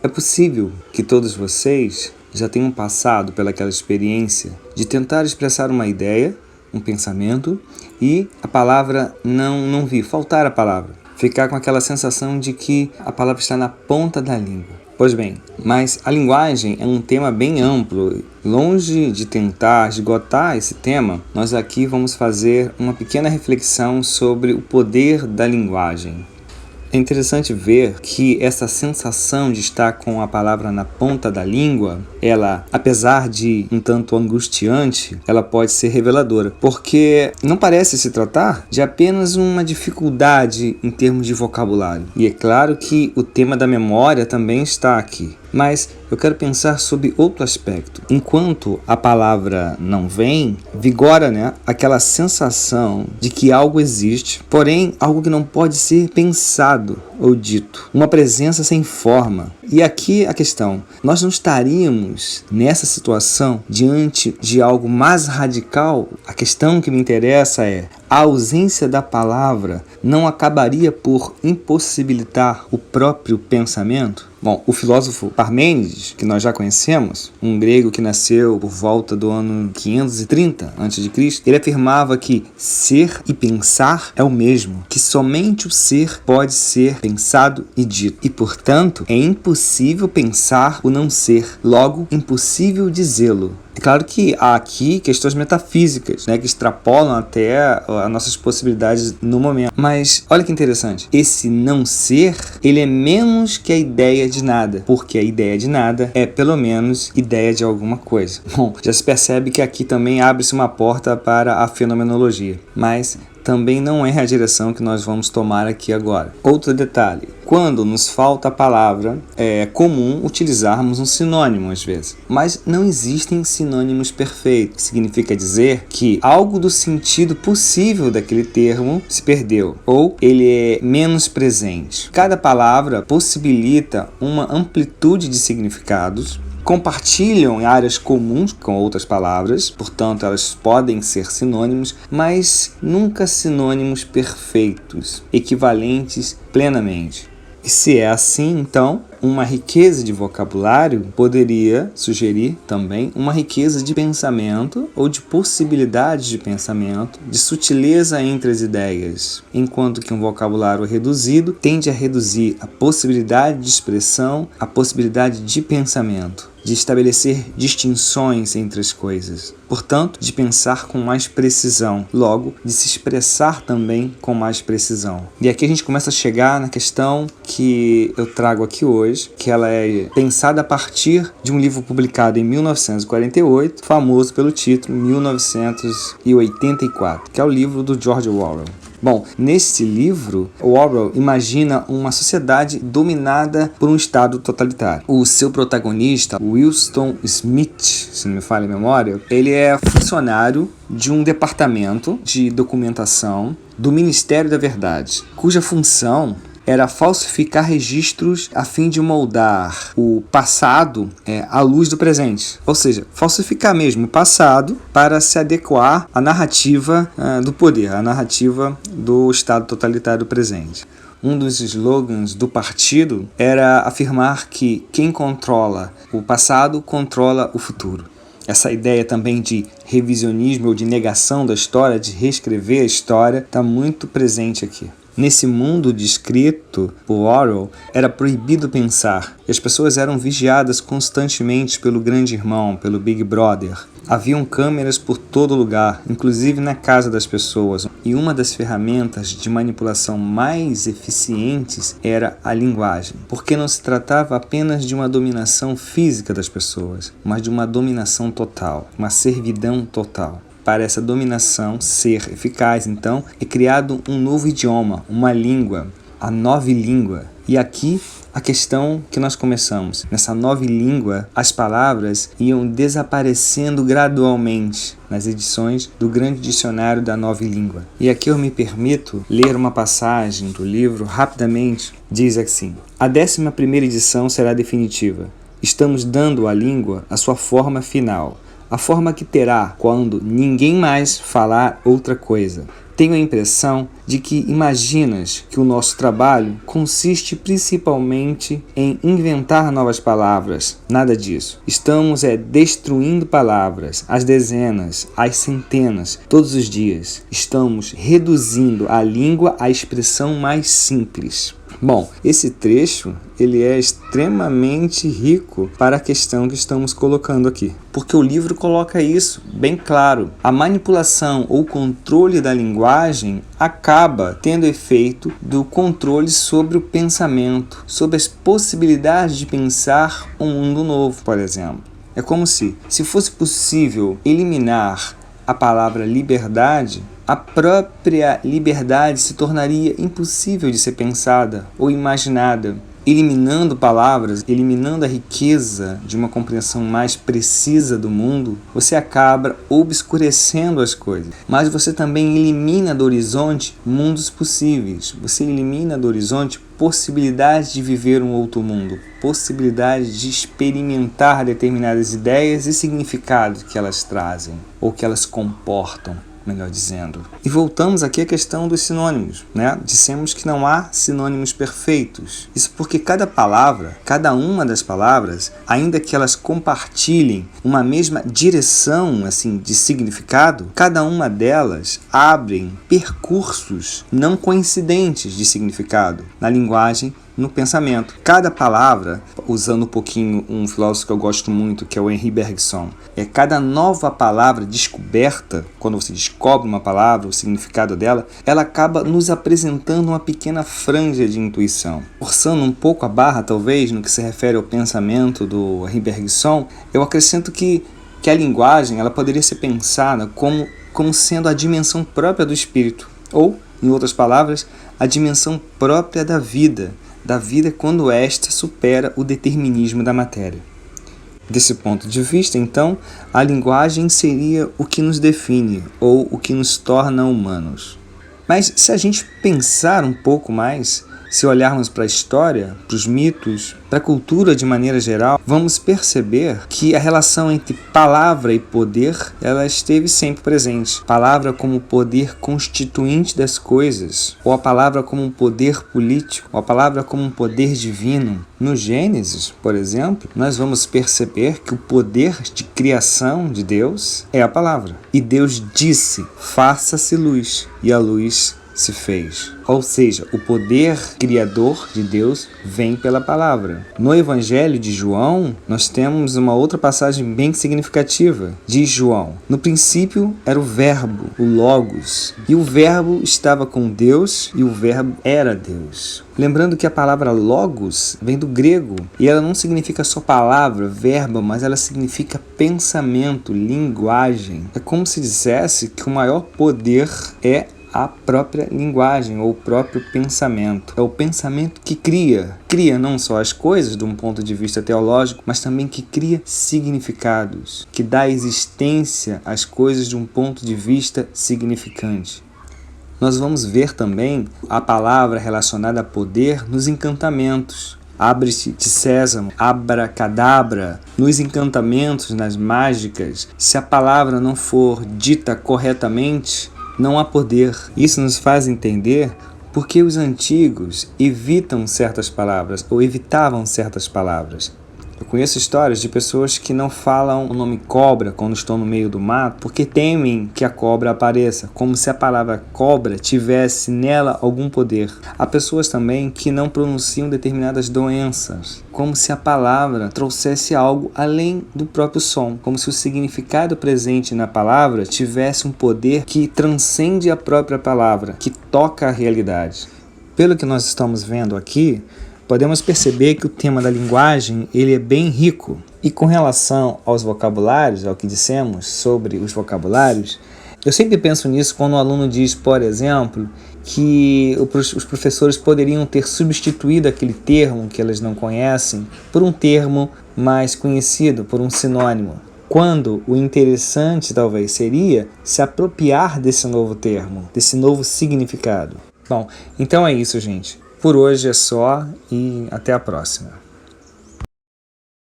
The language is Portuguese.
É possível que todos vocês já tenham passado pelaquela experiência de tentar expressar uma ideia, um pensamento, e a palavra não vir, faltar a palavra. Ficar com aquela sensação de que a palavra está na ponta da língua. Pois bem, mas a linguagem é um tema bem amplo. Longe de tentar esgotar esse tema, nós aqui vamos fazer uma pequena reflexão sobre o poder da linguagem. É interessante ver que essa sensação de estar com a palavra na ponta da língua, ela, apesar de um tanto angustiante, ela pode ser reveladora, porque não parece se tratar de apenas uma dificuldade em termos de vocabulário. E é claro que o tema da memória também está aqui. Mas eu quero pensar sobre outro aspecto. Enquanto a palavra não vem, vigora, aquela sensação de que algo existe, porém algo que não pode ser pensado ou dito. Uma presença sem forma. E aqui a questão, nós não estaríamos nessa situação diante de algo mais radical? A questão que me interessa é, a ausência da palavra não acabaria por impossibilitar o próprio pensamento? Bom, o filósofo Parmênides, que nós já conhecemos, um grego que nasceu por volta do ano 530 a.C., ele afirmava que ser e pensar é o mesmo, que somente o ser pode ser pensado e dito. E, portanto, é impossível pensar o não ser, logo, impossível dizê-lo. É claro que há aqui questões metafísicas, que extrapolam até as nossas possibilidades no momento. Mas olha que interessante, esse não ser, ele é menos que a ideia de nada, porque a ideia de nada é pelo menos ideia de alguma coisa. Bom, já se percebe que aqui também abre-se uma porta para a fenomenologia, mas também não é a direção que nós vamos tomar aqui agora. Outro detalhe, quando nos falta a palavra, é comum utilizarmos um sinônimo às vezes, mas não existem sinônimos perfeitos. Significa dizer que algo do sentido possível daquele termo se perdeu, ou ele é menos presente. Cada palavra possibilita uma amplitude de significados, compartilham em áreas comuns com outras palavras, portanto elas podem ser sinônimos, mas nunca sinônimos perfeitos, equivalentes plenamente. E se é assim, então, uma riqueza de vocabulário poderia sugerir também uma riqueza de pensamento ou de possibilidades de pensamento, de sutileza entre as ideias, enquanto que um vocabulário reduzido tende a reduzir a possibilidade de expressão, a possibilidade de pensamento, de estabelecer distinções entre as coisas, portanto, de pensar com mais precisão, logo, de se expressar também com mais precisão. E aqui a gente começa a chegar na questão que eu trago aqui hoje, que ela é pensada a partir de um livro publicado em 1948, famoso pelo título 1984, que é o livro do George Orwell. Bom, nesse livro, Orwell imagina uma sociedade dominada por um estado totalitário. O seu protagonista, Winston Smith, se não me falha a memória, ele é funcionário de um departamento de documentação do Ministério da Verdade, cuja função era falsificar registros a fim de moldar o passado à luz do presente. Ou seja, falsificar mesmo o passado para se adequar à narrativa do poder, à narrativa do Estado totalitário presente. Um dos slogans do partido era afirmar que quem controla o passado controla o futuro. Essa ideia também de revisionismo ou de negação da história, de reescrever a história, está muito presente aqui. Nesse mundo descrito por Orwell, era proibido pensar, e as pessoas eram vigiadas constantemente pelo grande irmão, pelo Big Brother. Haviam câmeras por todo lugar, inclusive na casa das pessoas, e uma das ferramentas de manipulação mais eficientes era a linguagem, porque não se tratava apenas de uma dominação física das pessoas, mas de uma dominação total, uma servidão total. Para essa dominação ser eficaz, então, é criado um novo idioma, uma língua, a nova língua. E aqui a questão que nós começamos. Nessa nova língua, as palavras iam desaparecendo gradualmente nas edições do Grande Dicionário da Nova Língua. E aqui eu me permito ler uma passagem do livro rapidamente. Diz assim: a 11ª edição será definitiva. Estamos dando à língua a sua forma final. a forma que terá quando ninguém mais falar outra coisa. Tenho a impressão de que imaginas que o nosso trabalho consiste principalmente em inventar novas palavras. Nada disso. Estamos destruindo palavras, às dezenas, às centenas, todos os dias. Estamos reduzindo a língua à expressão mais simples. Bom, esse trecho ele é extremamente rico para a questão que estamos colocando aqui, porque o livro coloca isso bem claro. A manipulação ou controle da linguagem acaba tendo efeito do controle sobre o pensamento, sobre as possibilidades de pensar um mundo novo, por exemplo. É como se fosse possível eliminar a palavra liberdade, a própria liberdade se tornaria impossível de ser pensada ou imaginada. Eliminando palavras, eliminando a riqueza de uma compreensão mais precisa do mundo, você acaba obscurecendo as coisas. Mas você também elimina do horizonte mundos possíveis. Você elimina do horizonte possibilidades de viver um outro mundo, possibilidades de experimentar determinadas ideias e significados que elas trazem, ou que elas comportam, melhor dizendo. E voltamos aqui à questão dos sinônimos, né? Dissemos que não há sinônimos perfeitos. Isso porque cada palavra, cada uma das palavras, ainda que elas compartilhem uma mesma direção assim de significado, cada uma delas abrem percursos não coincidentes de significado na linguagem, no pensamento. Cada palavra, usando um pouquinho um filósofo que eu gosto muito, que é o Henri Bergson, cada nova palavra descoberta, quando você descobre uma palavra, o significado dela, ela acaba nos apresentando uma pequena franja de intuição. Forçando um pouco a barra, talvez, no que se refere ao pensamento do Henri Bergson, eu acrescento que a linguagem ela poderia ser pensada como sendo a dimensão própria do espírito, ou, em outras palavras, a dimensão própria da vida quando esta supera o determinismo da matéria. Desse ponto de vista, então, a linguagem seria o que nos define ou o que nos torna humanos. Mas se a gente pensar um pouco mais, se olharmos para a história, para os mitos, para a cultura de maneira geral, vamos perceber que a relação entre palavra e poder, ela esteve sempre presente. Palavra como poder constituinte das coisas, ou a palavra como um poder político, ou a palavra como um poder divino. No Gênesis, por exemplo, nós vamos perceber que o poder de criação de Deus é a palavra. E Deus disse, faça-se luz, e a luz se fez. Ou seja, o poder criador de Deus vem pela palavra. No Evangelho de João, nós temos uma outra passagem bem significativa. Diz João, no princípio era o verbo, o Logos, e o verbo estava com Deus e o verbo era Deus. Lembrando que a palavra Logos vem do grego e ela não significa só palavra, verbo, mas ela significa pensamento, linguagem. É como se dissesse que o maior poder é a própria linguagem ou o próprio pensamento. É o pensamento que cria não só as coisas de um ponto de vista teológico, mas também que cria significados, que dá existência às coisas de um ponto de vista significante. Nós vamos ver também a palavra relacionada a poder nos encantamentos. Abre-se de sésamo, abracadabra, nos encantamentos, nas mágicas. Se a palavra não for dita corretamente, não há poder. Isso nos faz entender por que os antigos evitam certas palavras ou evitavam certas palavras. Eu conheço histórias de pessoas que não falam o nome cobra quando estão no meio do mato porque temem que a cobra apareça, como se a palavra cobra tivesse nela algum poder. Há pessoas também que não pronunciam determinadas doenças, como se a palavra trouxesse algo além do próprio som, como se o significado presente na palavra tivesse um poder que transcende a própria palavra, que toca a realidade. Pelo que nós estamos vendo aqui, podemos perceber que o tema da linguagem ele é bem rico. E com relação aos vocabulários, ao que dissemos sobre os vocabulários, eu sempre penso nisso quando o aluno diz, por exemplo, que os professores poderiam ter substituído aquele termo que eles não conhecem por um termo mais conhecido, por um sinônimo. Quando o interessante talvez seria se apropriar desse novo termo, desse novo significado. Bom, então é isso, gente. Por hoje é só e até a próxima.